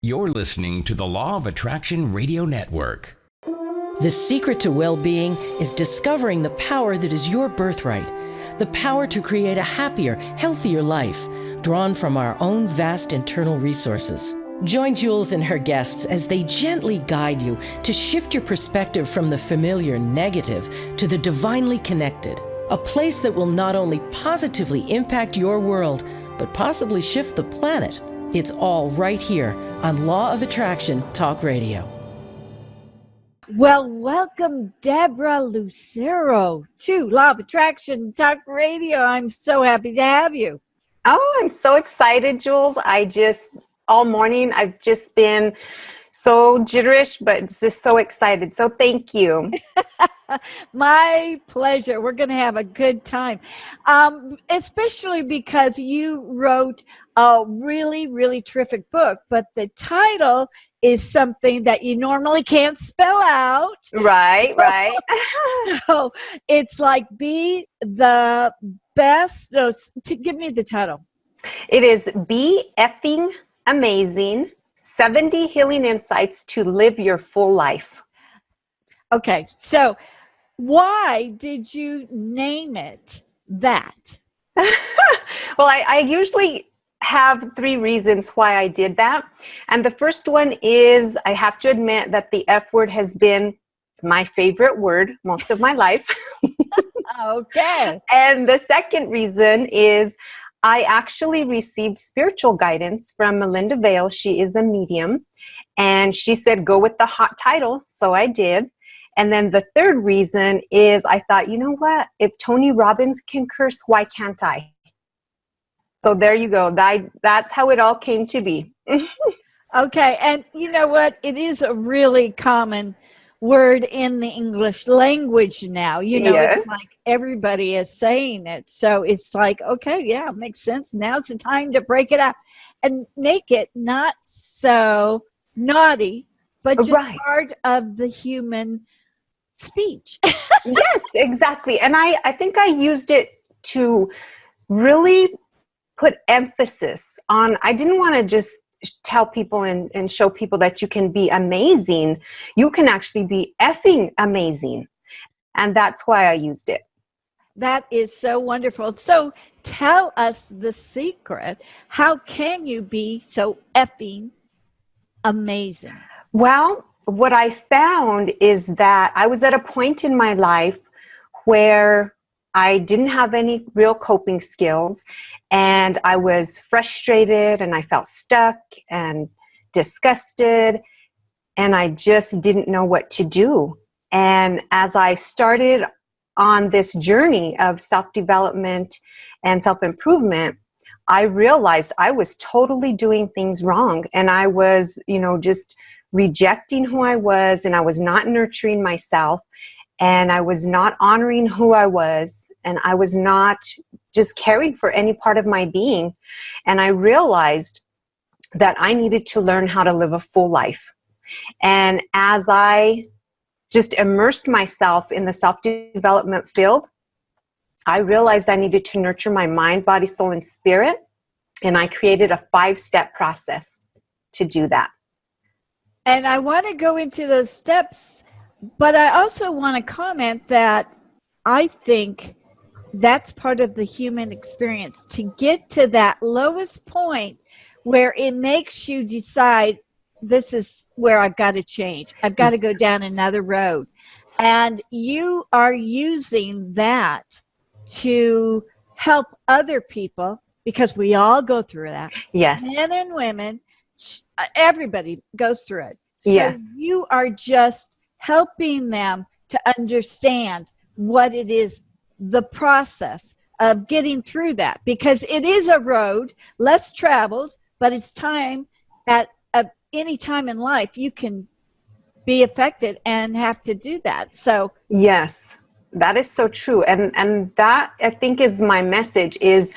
You're listening to the Law of Attraction Radio Network. The secret to well-being is discovering the power that is your birthright, the power to create a happier, healthier life, drawn from our own vast internal resources. Join Jules and her guests as they gently guide you to shift your perspective from the familiar negative to the divinely connected, a place that will not only positively impact your world, but possibly shift the planet. It's all right here on Law of Attraction Talk Radio. Well, welcome, Deborah Lucero, to Law of Attraction Talk Radio. I'm so happy to have you. Oh, I'm so excited, Jules. All morning, I've just been so jitterish, but just so excited. So thank you. My pleasure. We're going to have a good time, especially because you wrote a really, really terrific book, but the title is something that you normally can't spell out. Right. So it's like be the best. No, give me the title. It is Be Effing Amazing, 70 Healing Insights to Live Your Full Life. Okay, so why did you name it that? Well, I usually have 3 reasons why I did that. And the first one is, I have to admit that the F word has been my favorite word most of my life. Okay. And the second reason is I actually received spiritual guidance from Melinda Vale. She is a medium. And she said, go with the hot title. So I did. And then the third reason is I thought, you know what? If Tony Robbins can curse, why can't I? So there you go. That's how it all came to be. Okay. And you know what? It is a really common word in the English language now. Yes. It's like everybody is saying it. So it's like, okay, yeah, makes sense. Now's the time to break it up and make it not so naughty, but just part of the human speech. Yes, exactly. And I think I used it to really put emphasis on, I didn't want to just tell people and show people that you can be amazing. You can actually be effing amazing. And that's why I used it. That is so wonderful. So tell us the secret. How can you be so effing amazing? Well, what I found is that I was at a point in my life where I didn't have any real coping skills, and I was frustrated and I felt stuck and disgusted, and I just didn't know what to do. And as I started on this journey of self-development and self-improvement, I realized I was totally doing things wrong, and I was, just rejecting who I was, and I was not nurturing myself. And I was not honoring who I was, and I was not just caring for any part of my being. And I realized that I needed to learn how to live a full life. And as I just immersed myself in the self-development field, I realized I needed to nurture my mind, body, soul, and spirit. And I created a 5-step process to do that. And I want to go into those steps, but I also want to comment that I think that's part of the human experience, to get to that lowest point where it makes you decide, this is where I've got to change. I've got to go down another road. And you are using that to help other people, because we all go through that. Yes. Men and women, everybody goes through it. So yes. You are just helping them to understand what it is, the process of getting through that, because it is a road less traveled, but it's time at any time in life you can be affected and have to do that. So yes, that is so true. And that, I think, is my message, is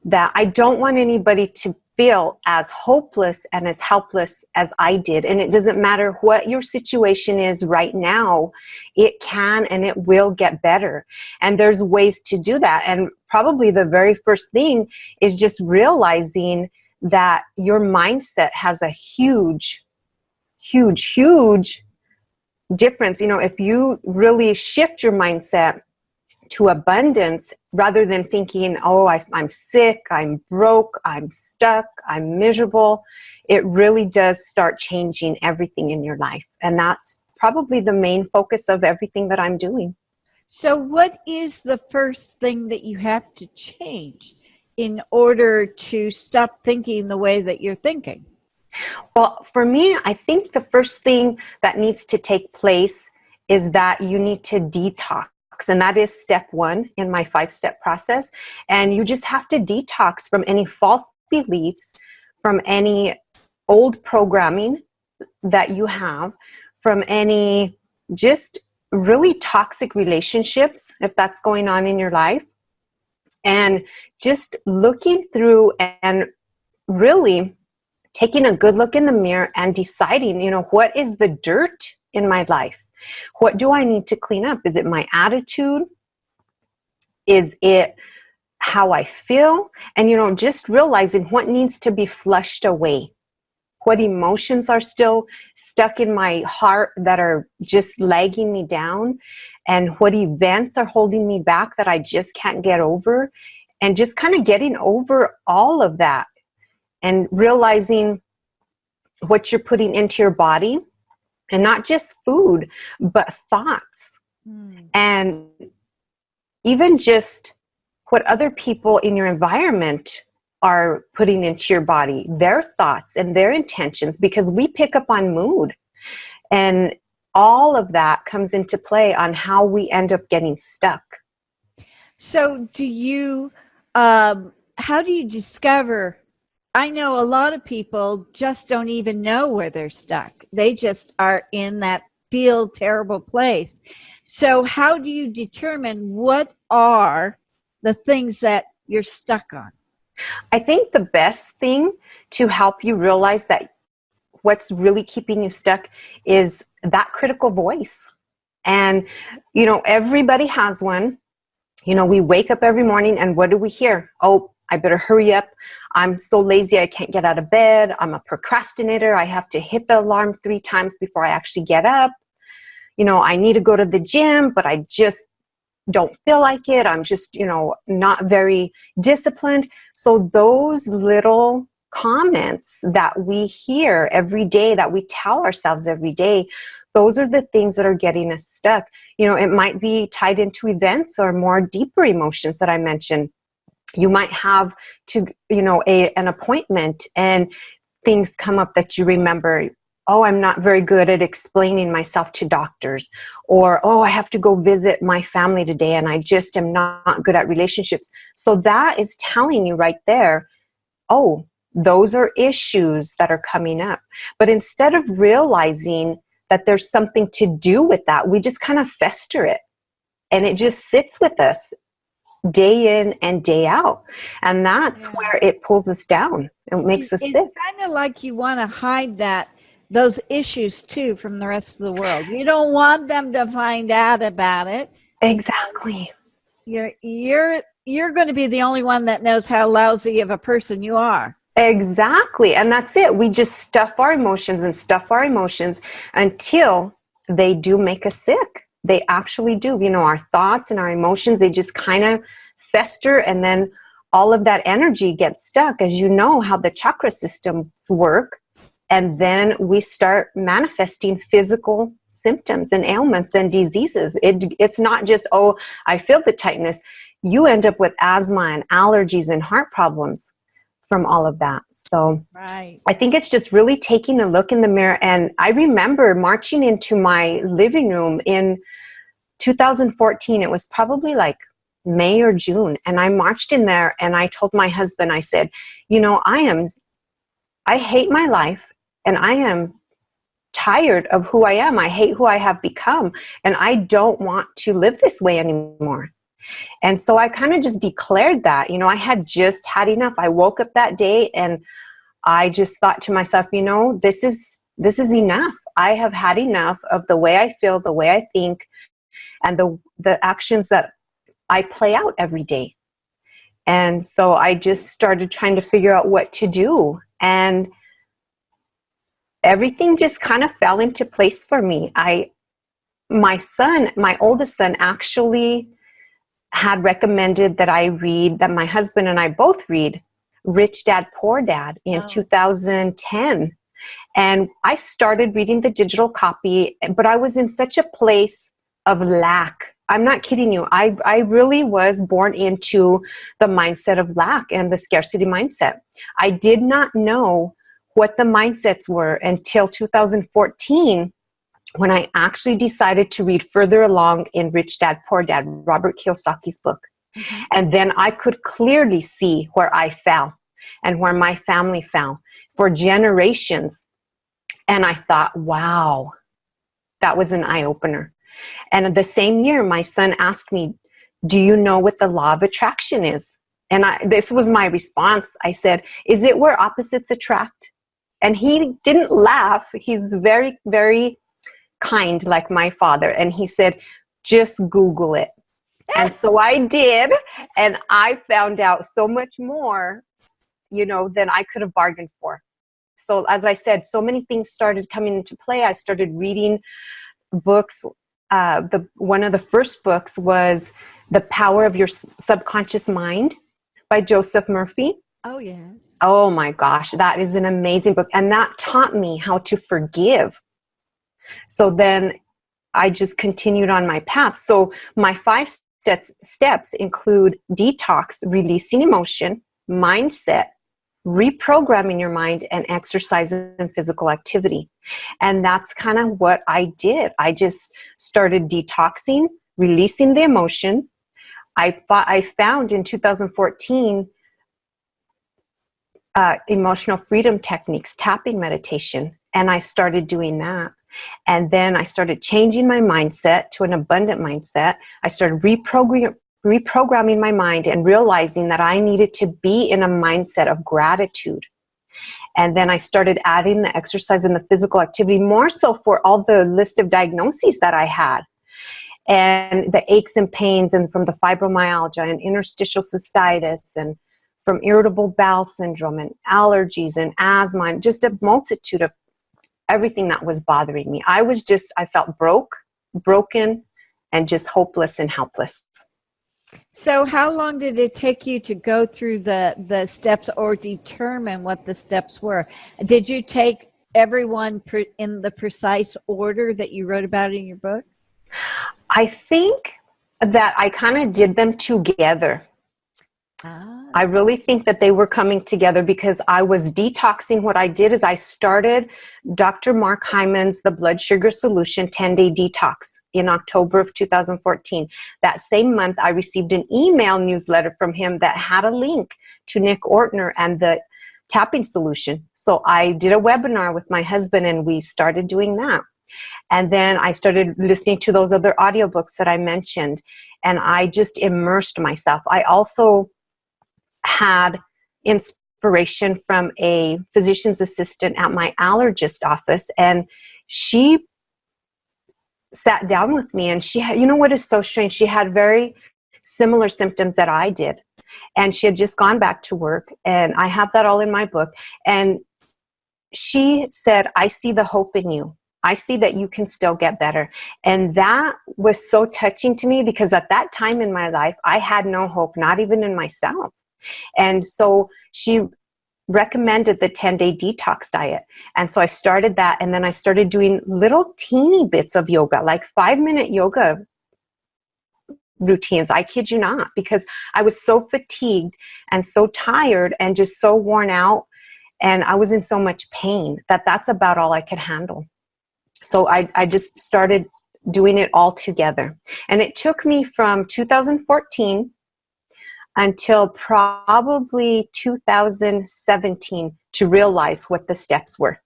that I don't want anybody to feel as hopeless and as helpless as I did. And it doesn't matter what your situation is right now, it can and it will get better. And there's ways to do that. And probably the very first thing is just realizing that your mindset has a huge, huge, huge difference. If you really shift your mindset to abundance rather than thinking, oh, I'm sick, I'm broke, I'm stuck, I'm miserable, it really does start changing everything in your life. And that's probably the main focus of everything that I'm doing. So what is the first thing that you have to change in order to stop thinking the way that you're thinking? Well, for me, I think the first thing that needs to take place is that you need to detox. And that is step 1 in my 5-step process. And you just have to detox from any false beliefs, from any old programming that you have, from any just really toxic relationships, if that's going on in your life. And just looking through and really taking a good look in the mirror and deciding, what is the dirt in my life? What do I need to clean up? Is it my attitude? Is it how I feel? And, just realizing what needs to be flushed away. What emotions are still stuck in my heart that are just lagging me down? And what events are holding me back that I just can't get over? And just kind of getting over all of that and realizing what you're putting into your body. And not just food, but thoughts. And even just what other people in your environment are putting into your body, their thoughts and their intentions, because we pick up on mood. And all of that comes into play on how we end up getting stuck. So how do you discover? I know a lot of people just don't even know where they're stuck. They just are in that terrible place. So how do you determine what are the things that you're stuck on? I think the best thing to help you realize that what's really keeping you stuck is that critical voice. And, everybody has one. We wake up every morning and what do we hear? Oh, I better hurry up. I'm so lazy I can't get out of bed. I'm a procrastinator. I have to hit the alarm 3 times before I actually get up. I need to go to the gym, but I just don't feel like it. I'm just, not very disciplined. So those little comments that we hear every day, that we tell ourselves every day, those are the things that are getting us stuck. It might be tied into events or more deeper emotions that I mentioned. You might have to, an appointment and things come up that you remember. Oh, I'm not very good at explaining myself to doctors. Or, oh, I have to go visit my family today and I just am not good at relationships. So that is telling you right there, oh, those are issues that are coming up. But instead of realizing that there's something to do with that, we just kind of fester it. And it just sits with us day in and day out. And that's where it pulls us down and makes us sick. It's kind of like you want to hide those issues too from the rest of the world. You don't want them to find out about it. Exactly. You're going to be the only one that knows how lousy of a person you are. Exactly. And that's it. We just stuff our emotions until they do make us sick. They actually do. Our thoughts and our emotions, they just kind of fester, and then all of that energy gets stuck, as you know how the chakra systems work. And then we start manifesting physical symptoms and ailments and diseases. It's not just, oh, I feel the tightness. You end up with asthma and allergies and heart problems from all of that. So right. I think it's just really taking a look in the mirror. And I remember marching into my living room in 2014. It was probably like May or June. And I marched in there and I told my husband, I said, I hate my life and I am tired of who I am. I hate who I have become. And I don't want to live this way anymore. And so I kind of just declared that, I had just had enough. I woke up that day and I just thought to myself, this is enough. I have had enough of the way I feel, the way I think, and the actions that I play out every day. And so I just started trying to figure out what to do. And everything just kind of fell into place for me. My oldest son actually had recommended that that my husband and I both read Rich Dad, Poor Dad in 2010. And I started reading the digital copy, but I was in such a place of lack. I'm not kidding you. I really was born into the mindset of lack and the scarcity mindset. I did not know what the mindsets were until 2014, when I actually decided to read further along in Rich Dad, Poor Dad, Robert Kiyosaki's book. Mm-hmm. And then I could clearly see where I fell and where my family fell for generations. And I thought, wow, that was an eye-opener. And the same year, my son asked me, do you know what the law of attraction is? And this was my response. I said, is it where opposites attract? And he didn't laugh. He's very, very kind, like my father. And he said, just Google it. And so I did. And I found out so much more, than I could have bargained for. So as I said, so many things started coming into play. I started reading books. One of the first books was The Power of Your Subconscious Mind by Joseph Murphy. Oh, yes. Oh my gosh, that is an amazing book. And that taught me how to forgive. So then I just continued on my path. So my 5 steps include detox, releasing emotion, mindset, reprogramming your mind, and exercise and physical activity. And that's kind of what I did. I just started detoxing, releasing the emotion. I found in 2014 emotional freedom techniques, tapping meditation, and I started doing that. And then I started changing my mindset to an abundant mindset. I started reprogramming my mind and realizing that I needed to be in a mindset of gratitude. And then I started adding the exercise and the physical activity, more so for all the list of diagnoses that I had, and the aches and pains, and from the fibromyalgia and interstitial cystitis, and from irritable bowel syndrome and allergies and asthma, and just a multitude of everything that was bothering me. I felt broken, and just hopeless and helpless. So how long did it take you to go through the steps or determine what the steps were? Did you take everyone in the precise order that you wrote about in your book? I think that I kind of did them together. I really think that they were coming together because I was detoxing. What I did is I started Dr. Mark Hyman's The Blood Sugar Solution 10-Day Detox in October of 2014. That same month, I received an email newsletter from him that had a link to Nick Ortner and the tapping solution. So I did a webinar with my husband, and we started doing that. And then I started listening to those other audiobooks that I mentioned, and I just immersed myself. I also had inspiration from a physician's assistant at my allergist office, and she sat down with me, and she had, what is so strange, she had very similar symptoms that I did, and she had just gone back to work, and I have that all in my book. And she said, I see the hope in you. I see that you can still get better. And that was so touching to me, because at that time in my life, I had no hope, not even in myself. And so she recommended the 10-day detox diet. And so I started that, and then I started doing little teeny bits of yoga, like 5-minute yoga routines. I kid you not, because I was so fatigued and so tired and just so worn out, and I was in so much pain that that's about all I could handle. So I just started doing it all together. And it took me from 2014 until probably 2017 to realize what the steps were.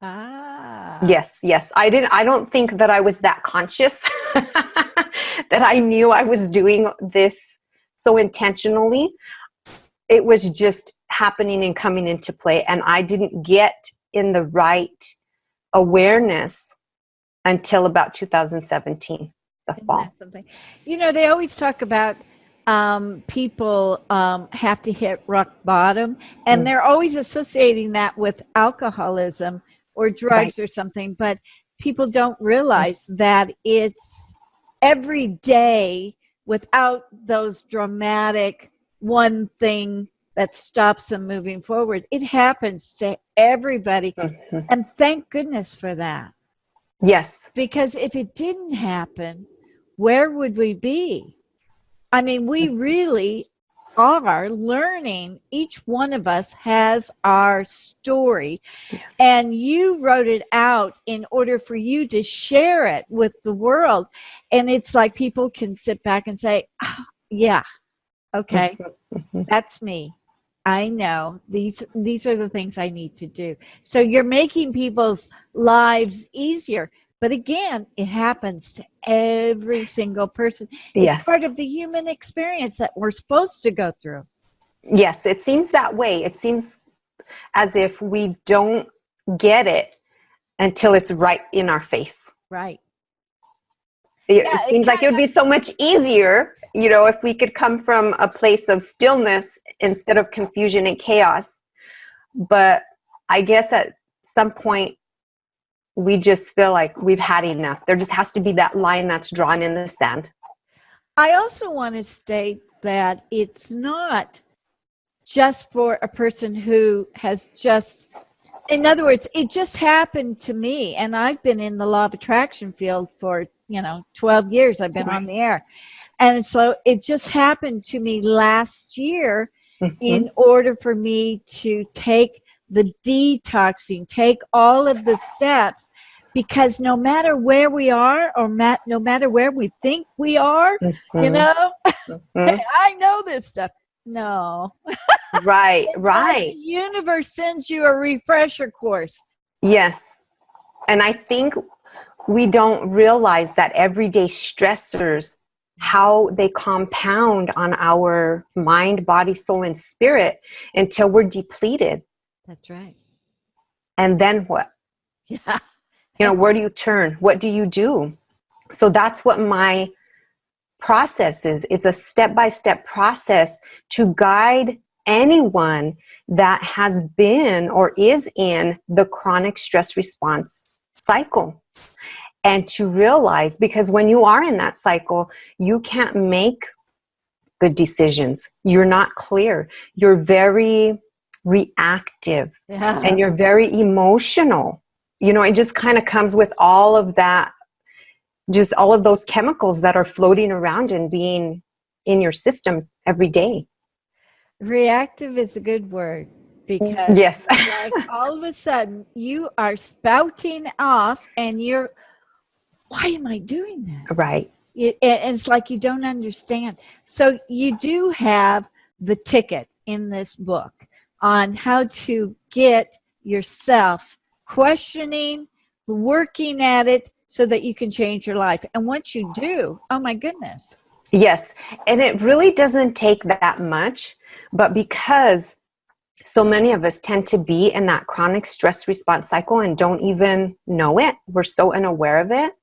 Yes. I don't think that I was that conscious that I knew I was doing this so intentionally. It was just happening and coming into play, and I didn't get in the right awareness until about 2017, the fall. They always talk about people have to hit rock bottom, and they're always associating that with alcoholism or drugs or something, but people don't realize that it's every day without those dramatic one thing that stops them moving forward. It happens to everybody. And thank goodness for that. Yes. Because if it didn't happen, where would we be? I mean, we really are learning. Each one of us has our story. Yes. And you wrote it out in order for you to share it with the world. And it's like people can sit back and say, oh, yeah, okay, that's me. I know these are the things I need to do. So you're making people's lives easier. But again, it happens to every single person. It's part of the human experience that we're supposed to go through. Yes, it seems that way. It seems as if we don't get it until it's right in our face. Right. It seems like it would be so much easier, you know, if we could come from a place of stillness instead of confusion and chaos. But I guess at some point, we just feel like we've had enough. There just has to be that line that's drawn in the sand. I also want to state that it's not just for a person who has just, in other words, it just happened to me. And I've been in the law of attraction field for, 12 years. I've been on the air. And so it just happened to me last year in order for me to take the detoxing, take all of the steps, because no matter where we are or no matter where we think we are, I know this stuff. No. Right. The universe sends you a refresher course. Yes. And I think we don't realize that everyday stressors, how they compound on our mind, body, soul, and spirit until we're depleted. That's right. And then what? Yeah. Where do you turn? What do you do? So that's what my process is. It's a step-by-step process to guide anyone that has been or is in the chronic stress response cycle. And to realize, because when you are in that cycle, you can't make good decisions. You're not clear. You're very reactive and you're very emotional. It just kind of comes with all of that, just all of those chemicals that are floating around and being in your system every day. Reactive is a good word, because like all of a sudden you are spouting off and you're, why am I doing this? Right. It's like you don't understand. So you do have the ticket in this book on how to get yourself questioning, working at it so that you can change your life. And once you do, oh my goodness. Yes. And it really doesn't take that much, but because so many of us tend to be in that chronic stress response cycle and don't even know it, we're so unaware of it,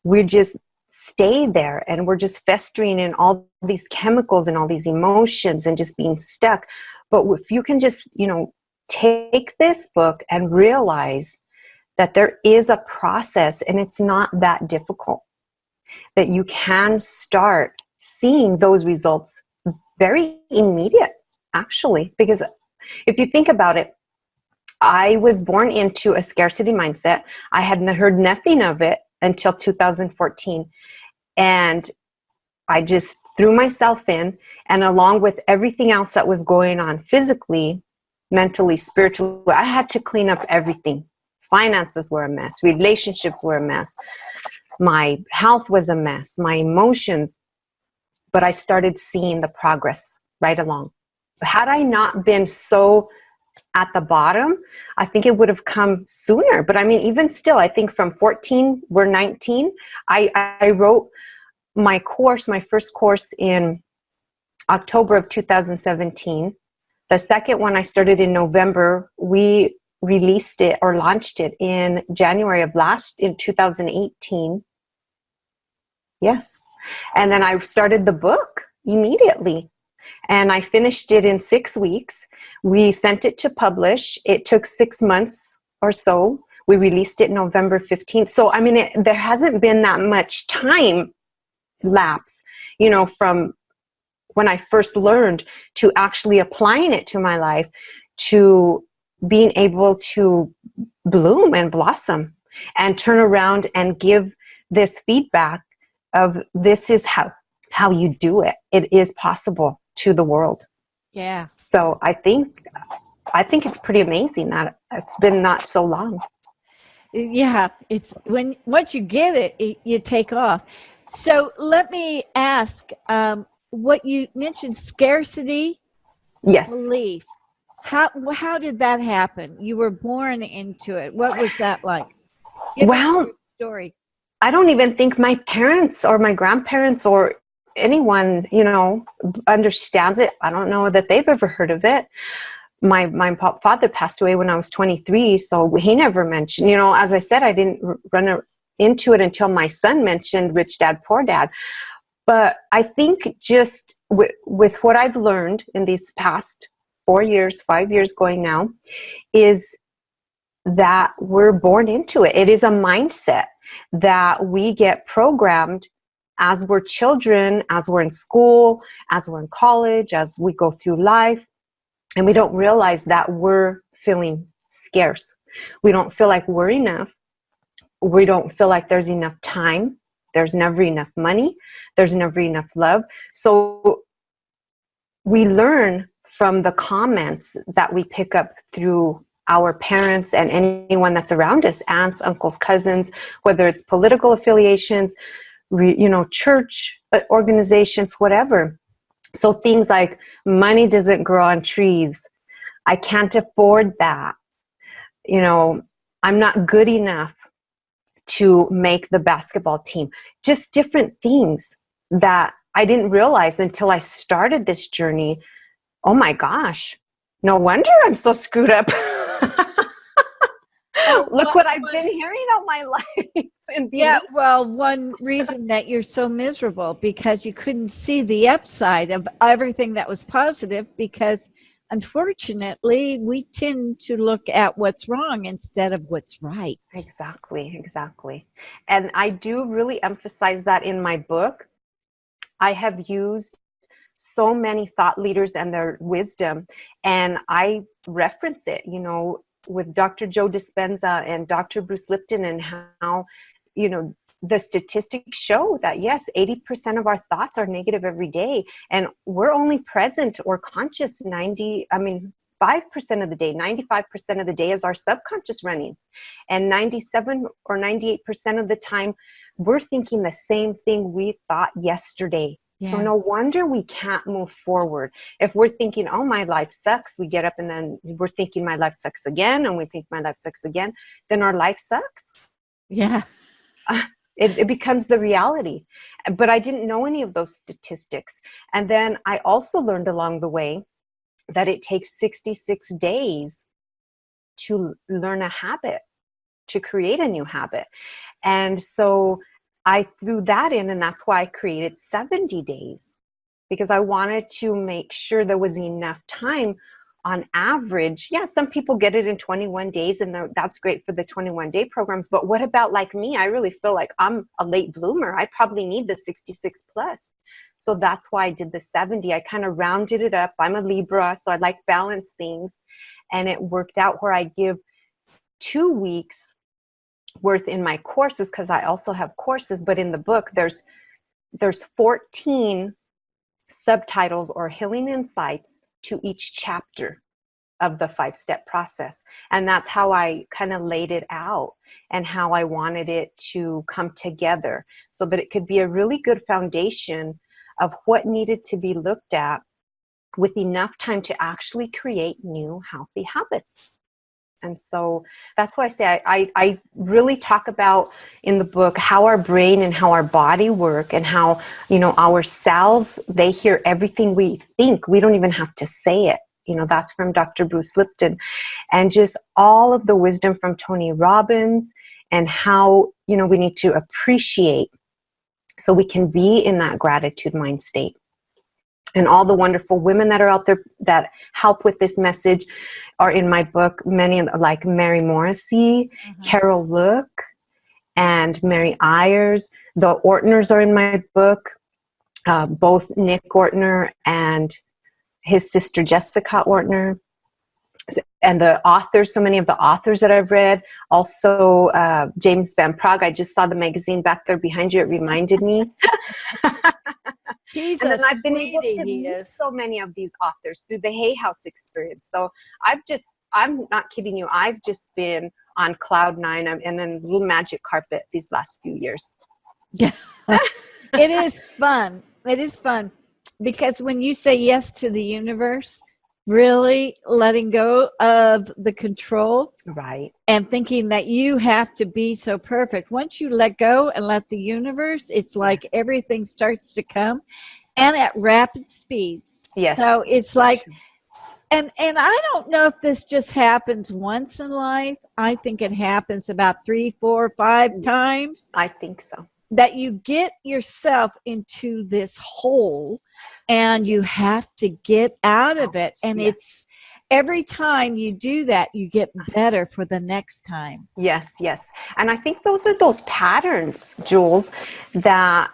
we just stay there and we're just festering in all these chemicals and all these emotions and just being stuck. But if you can just, take this book and realize that there is a process and it's not that difficult, that you can start seeing those results very immediate, actually. Because if you think about it, I was born into a scarcity mindset. I had heard nothing of it until 2014. And I just threw myself in, and along with everything else that was going on physically, mentally, spiritually, I had to clean up everything. Finances were a mess. Relationships were a mess. My health was a mess. My emotions. But I started seeing the progress right along. Had I not been so at the bottom, I think it would have come sooner. But I mean, even still, I think from 14, we're 19. I wrote my course, my first course, in October of 2017. The second one I started in November. We released it or launched it in January of in 2018. Yes. And then I started the book immediately. And I finished it in 6 weeks. We sent it to publish. It took 6 months or so. We released it November 15th. So, I mean, there hasn't been that much time lapse, from when I first learned to actually applying it to my life, to being able to bloom and blossom and turn around and give this feedback of this is how you do it. It is possible to the world. Yeah. So I think it's pretty amazing that it's been not so long. Yeah, it's once you get it, you take off. So let me ask, what you mentioned, scarcity Yes. belief. How did that happen? You were born into it. What was that like? Give us your story. I don't even think my parents or my grandparents or anyone, understands it. I don't know that they've ever heard of it. My father passed away when I was 23, so he never mentioned, as I said, I didn't run into it until my son mentioned Rich Dad, Poor Dad. But I think just with what I've learned in these past 4 years, 5 years going now, is that we're born into it. It is a mindset that we get programmed as we're children, as we're in school, as we're in college, as we go through life. And we don't realize that we're feeling scarce. We don't feel like we're enough. We don't feel like there's enough time. There's never enough money. There's never enough love. So we learn from the comments that we pick up through our parents and anyone that's around us, aunts, uncles, cousins, whether it's political affiliations, church organizations, whatever. So things like money doesn't grow on trees. I can't afford that. I'm not good enough to make the basketball team. Just different things that I didn't realize until I started this journey. Oh my gosh, no wonder I'm so screwed up. Look what I've been hearing all my life. Yeah, well, one reason that you're so miserable because you couldn't see the upside of everything that was positive, because unfortunately we tend to look at what's wrong instead of what's right. Exactly. And I do really emphasize that in my book. I have used so many thought leaders and their wisdom, and I reference it, with Dr. Joe Dispenza and Dr. Bruce Lipton, and how, the statistics show that yes, 80% of our thoughts are negative every day, and we're only present or conscious 5% of the day. 95% of the day is our subconscious running, and 97 or 98% of the time we're thinking the same thing we thought yesterday. Yeah. So no wonder we can't move forward. If we're thinking, oh, my life sucks, we get up and then we're thinking my life sucks again, and we think my life sucks again, then our life sucks. Yeah. It becomes the reality. But I didn't know any of those statistics. And then I also learned along the way that it takes 66 days to learn a habit, to create a new habit. And so I threw that in, and that's why I created 70 days, because I wanted to make sure there was enough time on average. Yeah, some people get it in 21 days, and that's great for the 21-day programs. But what about like me? I really feel like I'm a late bloomer. I probably need the 66 plus. So that's why I did the 70. I kind of rounded it up. I'm a Libra, so I like balance things. And it worked out where I give 2 weeks worth in my courses, because I also have courses, but in the book there's 14 subtitles or healing insights to each chapter of the 5-step process. And that's how I kind of laid it out and how I wanted it to come together, so that it could be a really good foundation of what needed to be looked at, with enough time to actually create new healthy habits. And so that's why I say I really talk about in the book how our brain and how our body work, and how, our cells, they hear everything we think. We don't even have to say it. That's from Dr. Bruce Lipton. And just all of the wisdom from Tony Robbins, and how, we need to appreciate so we can be in that gratitude mind state. And all the wonderful women that are out there that help with this message are in my book. Many like Mary Morrissey, Carol Look, and Mary Ayers. The Ortners are in my book. Both Nick Ortner and his sister Jessica Ortner. And the authors, so many of the authors that I've read. Also, James Van Praagh. I just saw the magazine back there behind you. It reminded me. He's and then a I've been able sweetie, to he meet is. so many of these authors through the Hay House experience. So I'm not kidding you. I've just been on cloud nine and then little magic carpet these last few years. Yeah. It is fun. It is fun because when you say yes to the universe, really letting go of the control, Right. and thinking that you have to be so perfect. Once you let go and let the universe, it's like everything starts to come and at rapid speeds. Yes. So it's like, and I don't know if this just happens once in life. I think it happens about 3, 4, 5 times. I think so. That you get yourself into this hole and you have to get out of it. And it's every time you do that, you get better for the next time. Yes, yes. And I think those are those patterns, Jules, that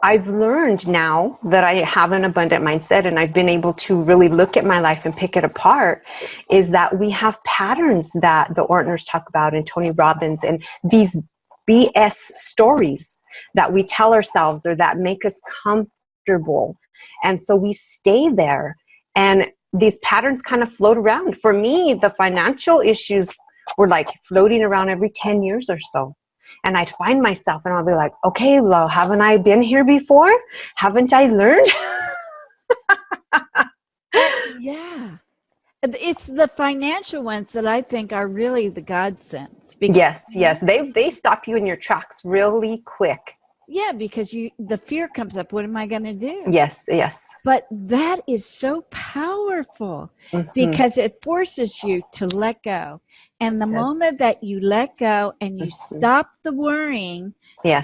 I've learned now that I have an abundant mindset and I've been able to really look at my life and pick it apart, is that we have patterns that the Ortners talk about and Tony Robbins and these BS stories that we tell ourselves or that make us comfortable. And so we stay there and these patterns kind of float around. For me, the financial issues were like floating around every 10 years or so. And I'd find myself and I'll be like, okay, well, haven't I been here before? Haven't I learned? Yeah. It's the financial ones that I think are really the godsends. Yes, yes. They stop you in your tracks really quick. Yeah, because the fear comes up. What am I going to do? Yes, yes. But that is so powerful because it forces you to let go. And the moment that you let go and you stop the worrying,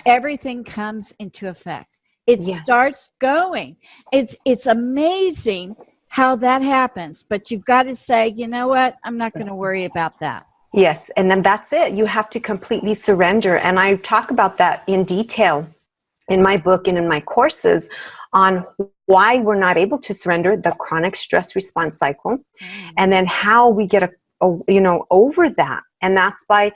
everything comes into effect. It starts going. It's amazing how that happens. But you've got to say, you know what? I'm not going to worry about that. Yes, and then that's it. You have to completely surrender. And I talk about that in detail in my book and in my courses on why we're not able to surrender, the chronic stress response cycle, and then how we get over that. And that's by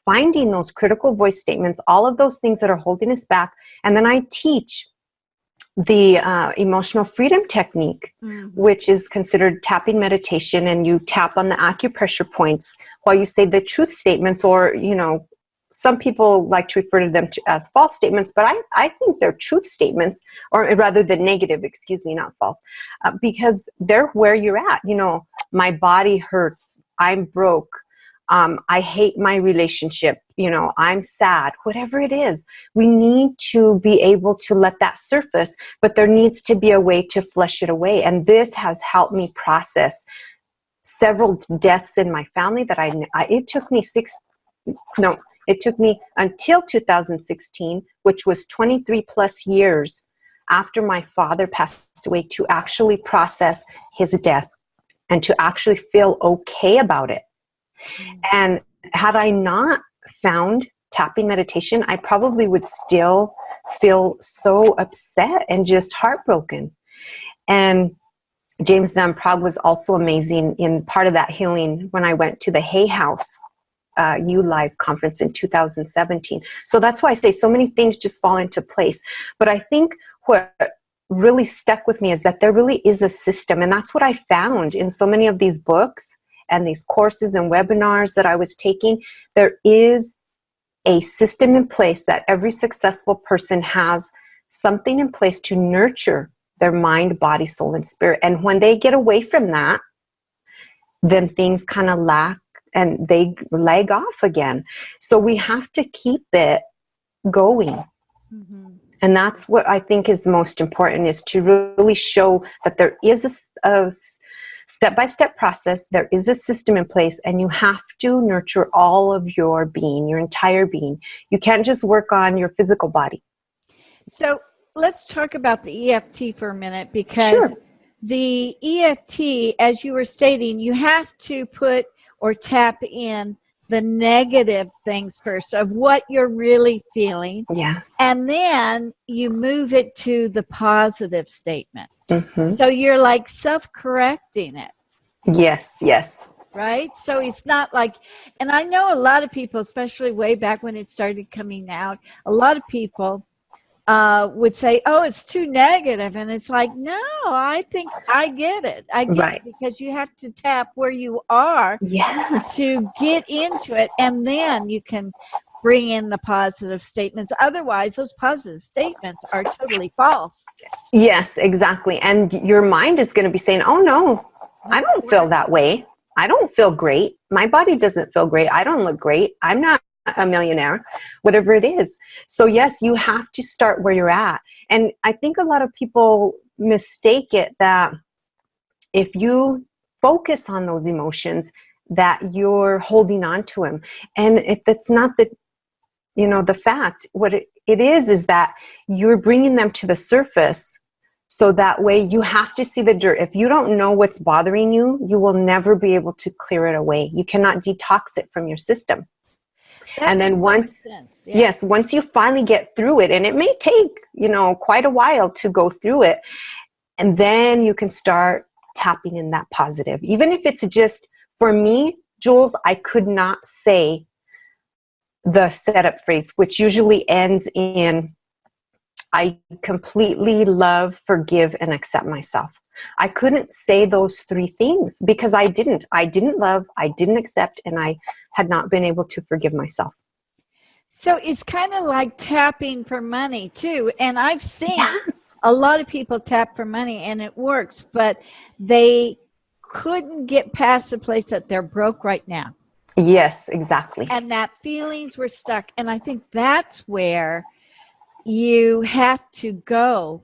finding those critical voice statements, all of those things that are holding us back. And then I teach the emotional freedom technique, which is considered tapping meditation, and you tap on the acupressure points while you say the truth statements, or, some people like to refer to them as false statements, but I think they're truth statements, or rather than negative, not false, because they're where you're at. My body hurts, I'm broke, I hate my relationship, I'm sad, whatever it is. We need to be able to let that surface, but there needs to be a way to flush it away. And this has helped me process several deaths in my family that it took me until 2016, which was 23 plus years after my father passed away, to actually process his death and to actually feel okay about it. And had I not found tapping meditation, I probably would still feel so upset and just heartbroken. And James Van Praagh was also amazing in part of that healing when I went to the Hay House Live conference in 2017. So that's why I say so many things just fall into place. But I think what really stuck with me is that there really is a system. And that's what I found in so many of these books and these courses and webinars that I was taking. There is a system in place that every successful person has something in place to nurture their mind, body, soul, and spirit. And when they get away from that, then things kind of lack and they lag off again. So we have to keep it going. And that's what I think is most important, is to really show that there is a step-by-step process, there is a system in place, and you have to nurture all of your being, your entire being. You can't just work on your physical body. So let's talk about the EFT for a minute, because Sure. the EFT, as you were stating, you have to put or tap in the negative things first of what you're really feeling. Yes. And then you move it to the positive statements. Mm-hmm. So you're like self-correcting it, Yes, yes. right? So it's not like, and I know a lot of people, especially way back when it started coming out, a lot of people would say, oh, it's too negative. And it's like, no, I think I get it. I get Right. it, because you have to tap where you are Yes. to get into it. And then you can bring in the positive statements. Otherwise, those positive statements are totally false. Yes, exactly. And your mind is going to be saying, oh, no, I don't feel that way. I don't feel great. My body doesn't feel great. I don't look great. I'm not a millionaire, whatever it is. So yes, you have to start where you're at. And I think a lot of people mistake it that if you focus on those emotions, that you're holding on to them. And that's not the, the fact. What it is that you're bringing them to the surface. So that way you have to see the dirt. If you don't know what's bothering you, you will never be able to clear it away. You cannot detox it from your system. That And then makes so much sense. Yeah. yes, once you finally get through it, and it may take, quite a while to go through it, and then you can start tapping in that positive. Even if it's just, for me, Jules, I could not say the setup phrase, which usually ends in, I completely love, forgive, and accept myself. I couldn't say those three things because I didn't. I didn't love, I didn't accept, and I had not been able to forgive myself. So it's kind of like tapping for money too. And I've seen a lot of people tap for money and it works, but they couldn't get past the place that they're broke right now. Yes, exactly. And that feelings were stuck. And I think that's where you have to go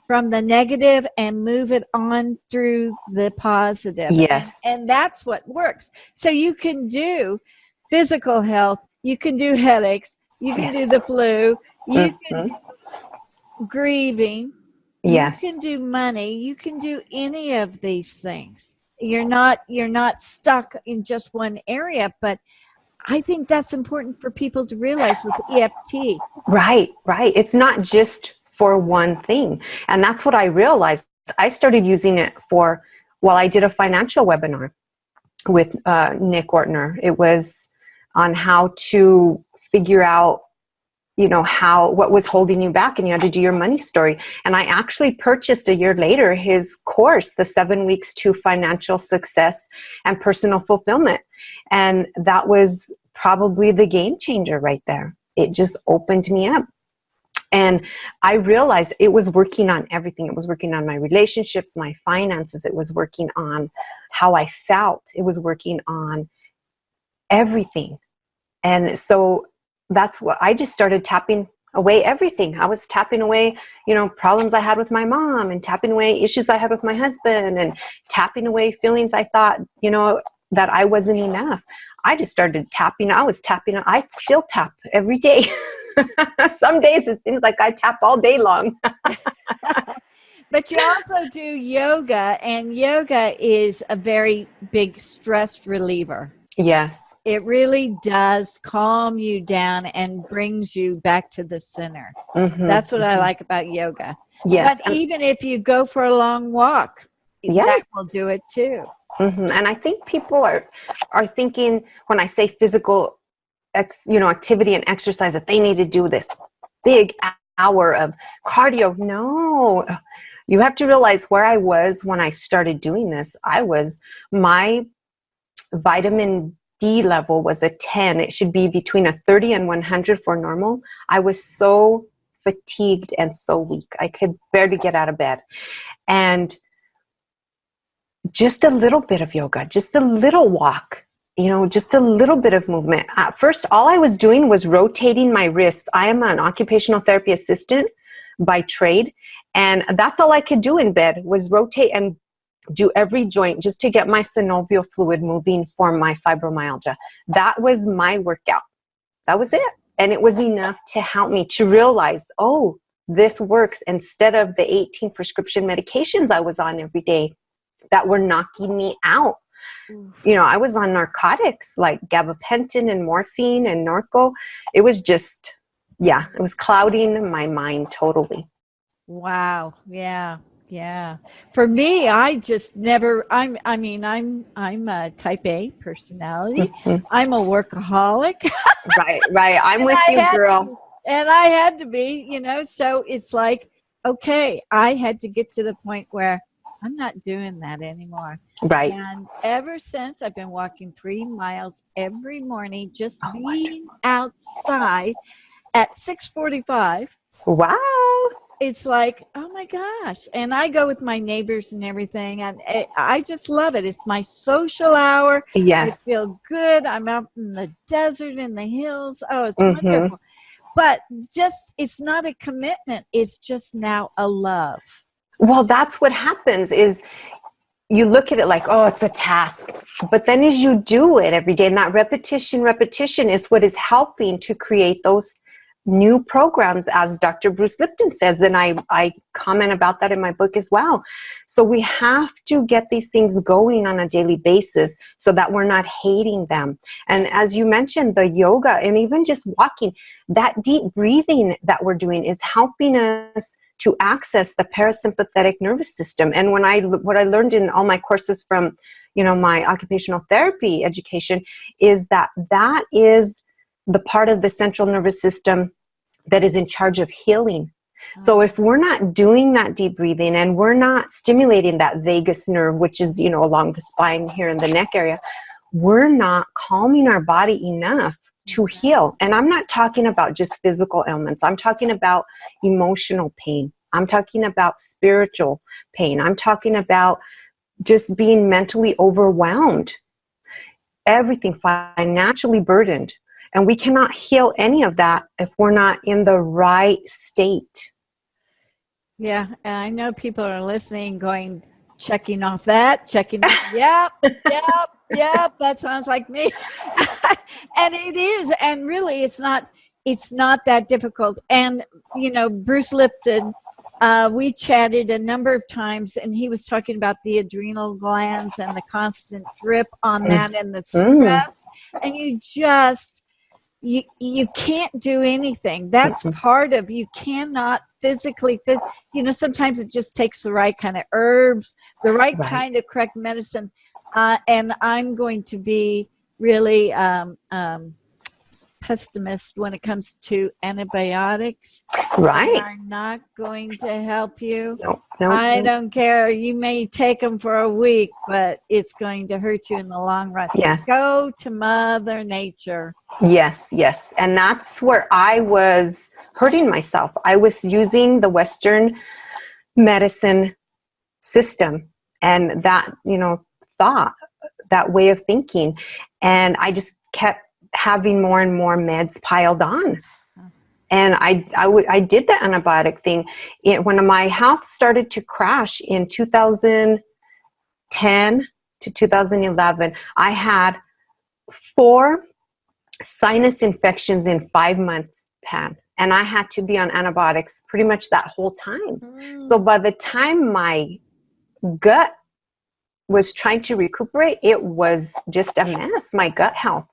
from the negative and move it on through the positive. Yes. And that's what works. So you can do physical health, you can do headaches, you can do the flu, you can do grieving, yes, you can do money, you can do any of these things. You're not stuck in just one area, but I think that's important for people to realize with EFT. Right. It's not just for one thing. And that's what I realized. I started using it I did a financial webinar with Nick Ortner. It was on how to figure out, what was holding you back, and you had to do your money story. And I actually purchased a year later his course, the 7 weeks to financial success and personal fulfillment. And that was probably the game changer right there. It just opened me up. And I realized it was working on everything. It was working on my relationships, my finances. It was working on how I felt. It was working on everything. And so that's what I just started tapping away everything. I was tapping away, problems I had with my mom, and tapping away issues I had with my husband, and tapping away feelings I thought, that I wasn't enough. I just started tapping. I still tap every day. Some days it seems like I tap all day long. But you also do yoga, and yoga is a very big stress reliever. Yes. It really does calm you down and brings you back to the center. Mm-hmm. That's what I like about yoga. Yes. But even if you go for a long walk, that will do it too. Mm-hmm. And I think people are thinking, when I say physical activity and exercise, that they need to do this big hour of cardio. No, you have to realize where I was when I started doing this. My vitamin D level was a 10. It should be between a 30 and 100 for normal. I was so fatigued and so weak. I could barely get out of bed. And just a little bit of yoga, just a little walk, just a little bit of movement. At first, all I was doing was rotating my wrists. I am an occupational therapy assistant by trade, and that's all I could do in bed was rotate and do every joint just to get my synovial fluid moving for my fibromyalgia. That was my workout. That was it. And it was enough to help me to realize, oh, this works instead of the 18 prescription medications I was on every day that were knocking me out. You know, I was on narcotics like gabapentin and morphine and Norco. It was just, yeah, it was clouding my mind totally. Wow. Yeah. Yeah. For me, I just never, I'm a type A personality. I'm a workaholic. Right. I'm with you, girl. And I had to be, you know, so it's like, okay, I had to get to the point where I'm not doing that anymore. Right. And ever since, I've been walking 3 miles every morning, just being outside at 6:45. Wow. It's like, oh my gosh. And I go with my neighbors and everything. And I just love it. It's my social hour. Yes. I feel good. I'm out in the desert, in the hills. Oh, it's wonderful. But just, it's not a commitment. It's just now a love. Well, that's what happens is you look at it like, oh, it's a task. But then as you do it every day, and that repetition is what is helping to create those new programs, as Dr. Bruce Lipton says. And I comment about that in my book as well. So we have to get these things going on a daily basis so that we're not hating them. And as you mentioned, the yoga and even just walking, that deep breathing that we're doing is helping us to access the parasympathetic nervous system. And what I learned in all my courses from, you know, my occupational therapy education is that is the part of the central nervous system that is in charge of healing. So if we're not doing that deep breathing and we're not stimulating that vagus nerve, which is, you know, along the spine here in the neck area, we're not calming our body enough to heal. And I'm not talking about just physical ailments. I'm talking about emotional pain. I'm talking about spiritual pain. I'm talking about just being mentally overwhelmed, everything financially burdened. And we cannot heal any of that if we're not in the right state. Yeah. And I know people are listening going, checking off, yep, that sounds like me. And it is. And really, it's not that difficult. And, you know, Bruce Lipton, we chatted a number of times, and he was talking about the adrenal glands and the constant drip on that and the stress. And you just, you can't do anything. That's part of, you cannot physically, you know, sometimes it just takes the right kind of herbs, the right kind of correct medicine. And I'm going to be really pessimist when it comes to antibiotics. Right. They are not going to help you. No, I don't care. You may take them for a week, but it's going to hurt you in the long run. Yes. Go to Mother Nature. Yes. And that's where I was hurting myself. I was using the Western medicine system and that, you know, thought, that way of thinking. And I just kept having more and more meds piled on. And I did the antibiotic thing. When my health started to crash in 2010 to 2011, I had 4 sinus infections in 5 months, Pam. And I had to be on antibiotics pretty much that whole time. So by the time my gut was trying to recuperate, it was just a mess, my gut health.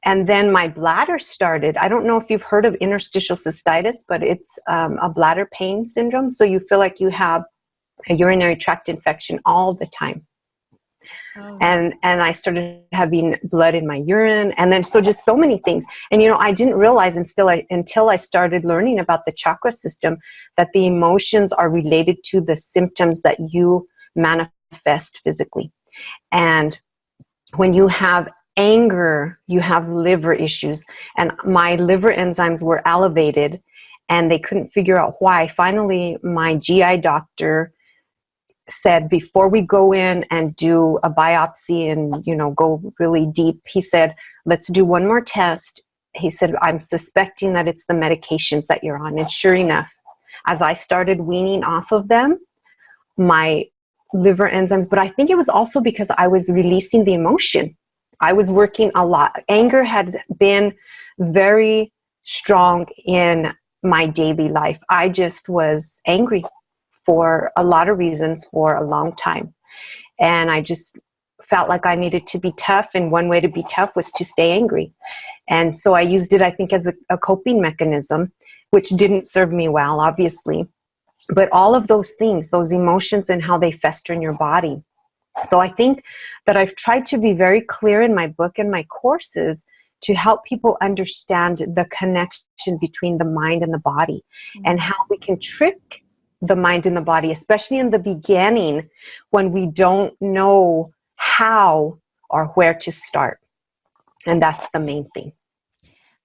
And then my bladder started. I don't know if you've heard of interstitial cystitis, but it's a bladder pain syndrome. So you feel like you have a urinary tract infection all the time. And I started having blood in my urine, and then so just so many things. And you know, I didn't realize until I started learning about the chakra system that the emotions are related to the symptoms that you manifest physically. And when you have anger, you have liver issues, and my liver enzymes were elevated, and they couldn't figure out why. Finally, my GI doctor said, before we go in and do a biopsy and, you know, go really deep, he said, let's do one more test. He said, I'm suspecting that it's the medications that you're on. And sure enough, as I started weaning off of them, my liver enzymes, but I think it was also because I was releasing the emotion. I was working a lot. Anger had been very strong in my daily life. I just was angry for a lot of reasons for a long time. And I just felt like I needed to be tough. And one way to be tough was to stay angry. And so I used it, I think, as a coping mechanism, which didn't serve me well, obviously. But all of those things, those emotions and how they fester in your body. So I think that I've tried to be very clear in my book and my courses to help people understand the connection between the mind and the body, and how we can trick the mind and the body, especially in the beginning when we don't know how or where to start. And that's the main thing.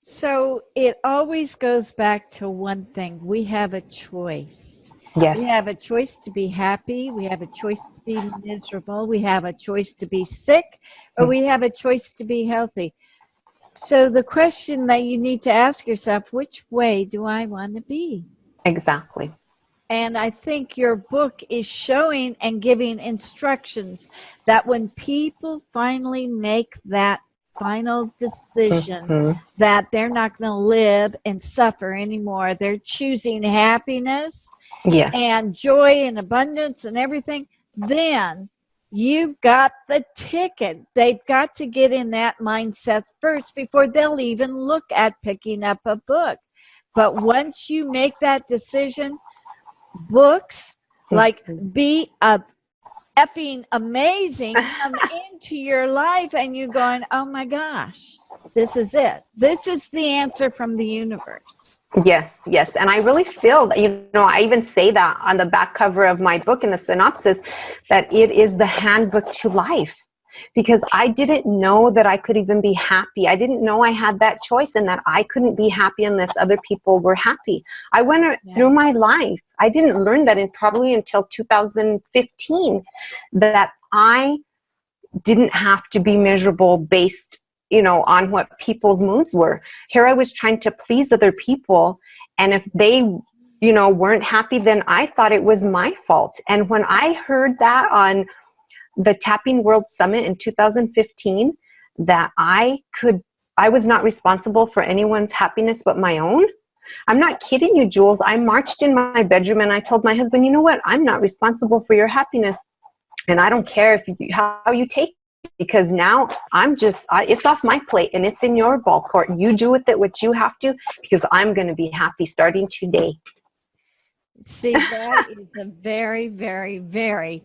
So it always goes back to one thing. We have a choice. Yes. We have a choice to be happy. We have a choice to be miserable. We have a choice to be sick, or we have a choice to be healthy. So the question that you need to ask yourself, which way do I want to be? Exactly. And I think your book is showing and giving instructions that when people finally make that final decision that they're not going to live and suffer anymore, they're choosing happiness Yes. and joy and abundance and everything, then you've got the ticket. They've got to get in that mindset first before they'll even look at picking up a book. But once you make that decision, books like Be a Effing Amazing come into your life, and you're going, oh my gosh, this is it. This is the answer from the universe. Yes, yes. And I really feel that, I even say that on the back cover of my book in the synopsis, that it is the handbook to life. Because I didn't know that I could even be happy. I didn't know I had that choice, and that I couldn't be happy unless other people were happy. I went through my life. I didn't learn that probably until 2015, that I didn't have to be miserable based, on what people's moods were. Here I was trying to please other people, and if they, weren't happy, then I thought it was my fault. And when I heard that on the Tapping World Summit in 2015, that I was not responsible for anyone's happiness but my own. I'm not kidding you, Jules. I marched in my bedroom and I told my husband, you know what? I'm not responsible for your happiness. And I don't care how you take it, because now it's off my plate and it's in your ball court. You do with it what you have to, because I'm going to be happy starting today. See, that is a very, very, very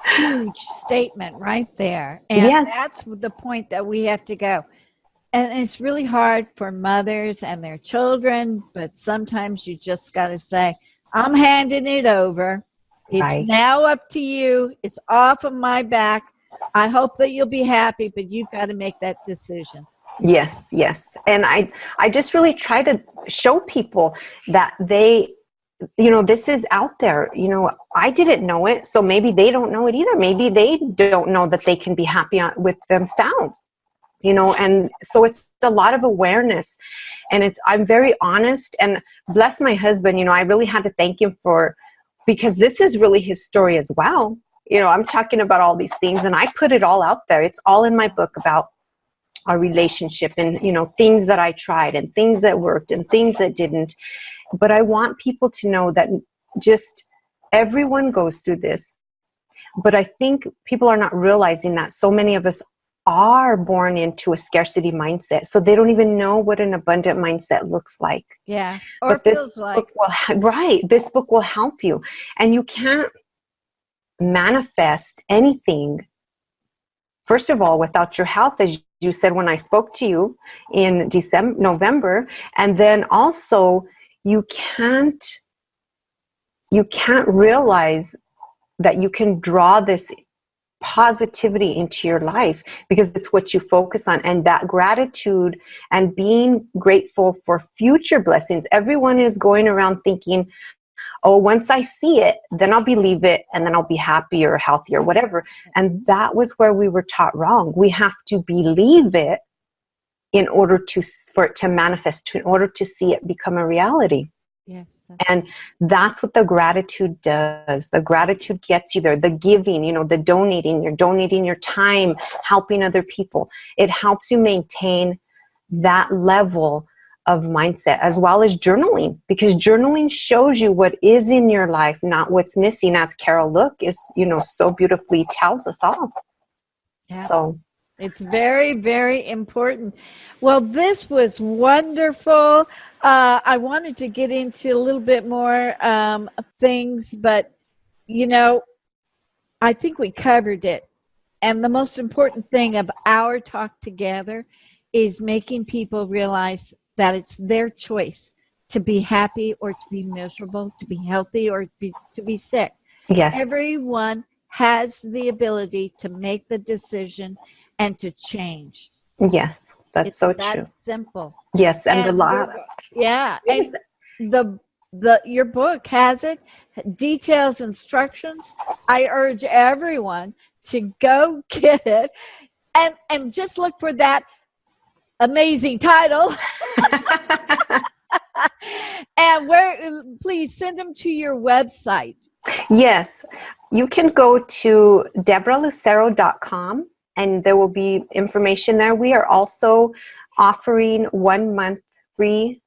huge statement right there. And that's the point that we have to go. And it's really hard for mothers and their children, but sometimes you just got to say, I'm handing it over. It's now up to you. It's off of my back. I hope that you'll be happy, but you've got to make that decision. Yes, yes. And I just really try to show people that this is out there. I didn't know it, so maybe they don't know it either. Maybe they don't know that they can be happy with themselves, and so it's a lot of awareness. And I'm very honest, and bless my husband, I really had to thank him because this is really his story as well. I'm talking about all these things, and I put it all out there. It's all in my book about our relationship, and things that I tried and things that worked and things that didn't. But I want people to know that just everyone goes through this. But I think people are not realizing that so many of us are born into a scarcity mindset. So they don't even know what an abundant mindset looks like. Yeah. Or but feels like. This book will help you. And you can't manifest anything, first of all, without your health, as you said when I spoke to you in November. And then also, you can't realize that you can draw this positivity into your life, because it's what you focus on. And that gratitude and being grateful for future blessings. Everyone is going around thinking, oh, once I see it, then I'll believe it, and then I'll be happier, healthier, whatever. And that was where we were taught wrong. We have to believe it in order for it to manifest, in order to see it become a reality. Yes. And that's what the gratitude does. The gratitude gets you there. The giving, the donating, you're donating your time, helping other people. It helps you maintain that level of mindset, as well as journaling, because journaling shows you what is in your life, not what's missing, as Carol Look is, so beautifully tells us all. Yeah. So it's very, very important. Well, this was wonderful. I wanted to get into a little bit more things, but, I think we covered it. And the most important thing of our talk together is making people realize that it's their choice to be happy or to be miserable, to be healthy or to be sick. yes. Everyone has the ability to make the decision and to change. Yes, that's It's so that true. simple. Yes, and the law. Yeah, Yes. and your book has it, details, instructions. I urge everyone to go get it and just look for that amazing title. And please send them to your website. Yes, you can go to debralucero.com and there will be information there. We are also offering 1 month free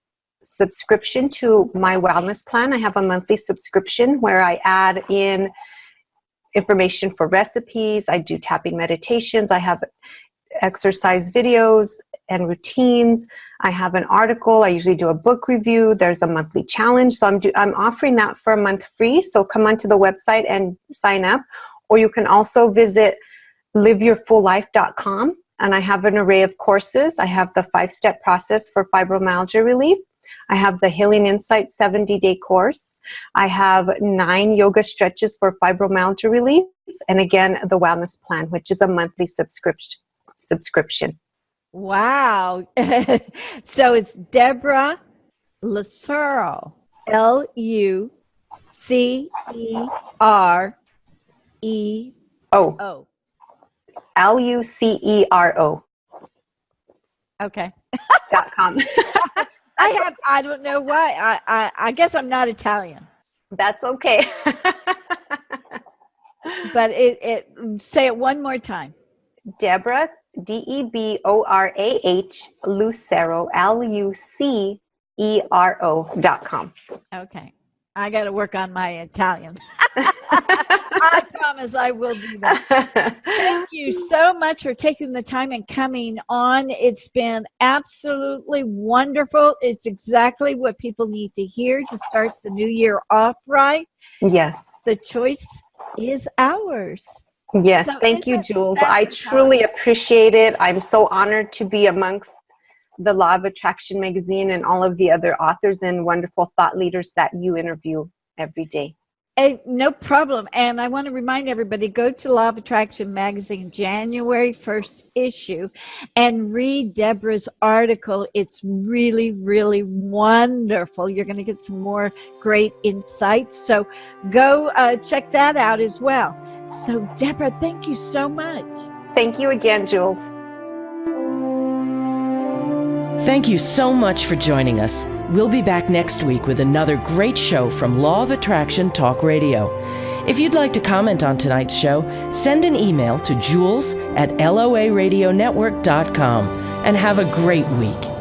subscription to my wellness plan. I have a monthly subscription where I add in information for recipes. I do tapping meditations. I have exercise videos and routines. I have an article. I usually do a book review. There's a monthly challenge. So I'm offering that for a month free. So come onto the website and sign up. Or you can also visit liveyourfulllife.com. And I have an array of courses. I have the 5-step process for fibromyalgia relief. I have the Healing Insight 70-day course. I have 9 yoga stretches for fibromyalgia relief. And again, the wellness plan, which is a monthly subscription. Wow. So it's Debra Lucero, Lucero. LUCERO. Okay. .com. I don't know why. I guess I'm not Italian. That's okay. But say it one more time. Debra, DEBORAH, Lucero, LUCERO.com. Okay. I got to work on my Italian. I promise I will do that. Thank you so much for taking the time and coming on. It's been absolutely wonderful. It's exactly what people need to hear to start the new year off right. Yes. The choice is ours. Yes. So thank you, Jules. that I truly appreciate it. I'm so honored to be amongst the Law of Attraction magazine and all of the other authors and wonderful thought leaders that you interview every day. No problem. And I want to remind everybody, go to Law of Attraction magazine, January 1st issue, and read Debra's article. It's really, really wonderful. You're going to get some more great insights. So go check that out as well. So Debra, thank you so much. Thank you again, Jules. Thank you so much for joining us. We'll be back next week with another great show from Law of Attraction Talk Radio. If you'd like to comment on tonight's show, send an email to jules@loaradionetwork.com and have a great week.